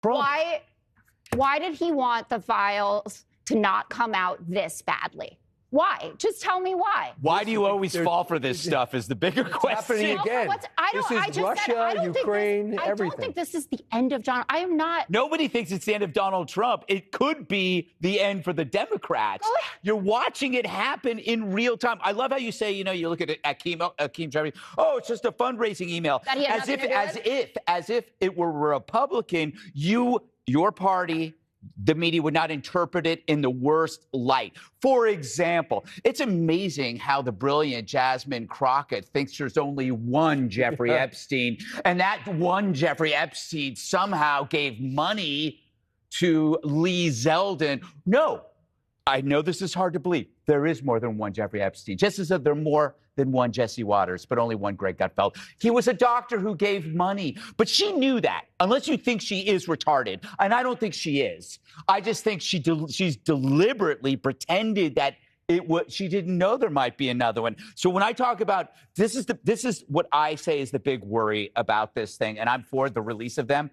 Trump. Why did he want the files to not come out this badly? Why? Just tell me why. Why do you always fall for this stuff is the bigger question. Happening again. This is Russia, Ukraine, everything. I don't think this is the end of John. I am not. Nobody thinks it's the end of Donald Trump. It could be the end for the Democrats. You're watching it happen in real time. I love how you say, you look at Akeem Jeffrey. Oh, it's just a fundraising email. As if it were a Republican, your party, the media would not interpret it in the worst light. For example, it's amazing how the brilliant Jasmine Crockett thinks there's only one Jeffrey Epstein, and that one Jeffrey Epstein somehow gave money to Lee Zeldin. No, I know this is hard to believe. There is more than one Jeffrey Epstein, just as if there are more than one Jesse Waters, but only one Greg Gutfeld. He was a doctor who gave money, but she knew that, unless you think she is retarded, and I don't think she is. I just think she's deliberately pretended that she didn't know there might be another one. So when I talk about this is what I say is the big worry about this thing, and I'm for the release of them.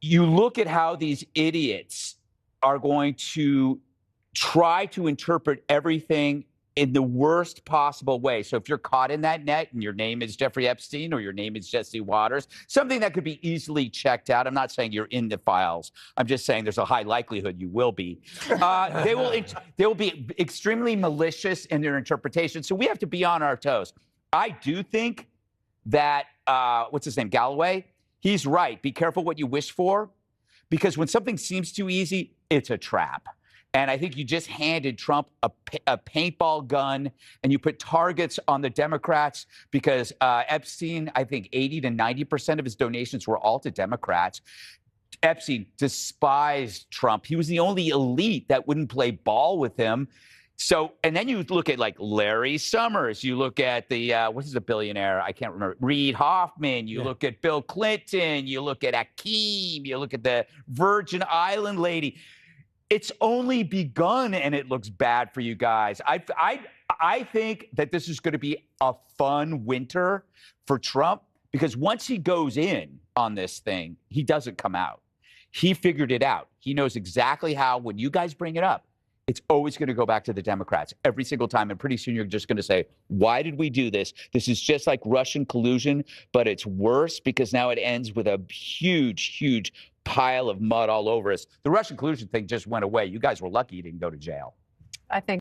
You look at how these idiots are going to try to interpret everything in the worst possible way. So if you're caught in that net and your name is Jeffrey Epstein or your name is Jesse Waters, something that could be easily checked out. I'm not saying you're in the files. I'm just saying there's a high likelihood you will be. They will be extremely malicious in their interpretation. So we have to be on our toes. I do think that, what's his name, Galloway? He's right. Be careful what you wish for, because when something seems too easy, it's a trap. And I think you just handed Trump a paintball gun, and you put targets on the Democrats because Epstein, I think 80 to 90% of his donations were all to Democrats. Epstein despised Trump. He was the only elite that wouldn't play ball with him. So, and then you look at like Larry Summers, you look at the, what is the billionaire? I can't remember. Reid Hoffman, you look at Bill Clinton, you look at Akeem, you look at the Virgin Island lady. It's only begun, and it looks bad for you guys. I think that this is going to be a fun winter for Trump, because once he goes in on this thing, he doesn't come out. He figured it out. He knows exactly how, when you guys bring it up, it's always going to go back to the Democrats every single time. And pretty soon you're just going to say, why did we do this? This is just like Russian collusion, but it's worse because now it ends with a huge, huge pile of mud all over us. The Russian collusion thing just went away. You guys were lucky you didn't go to jail. I think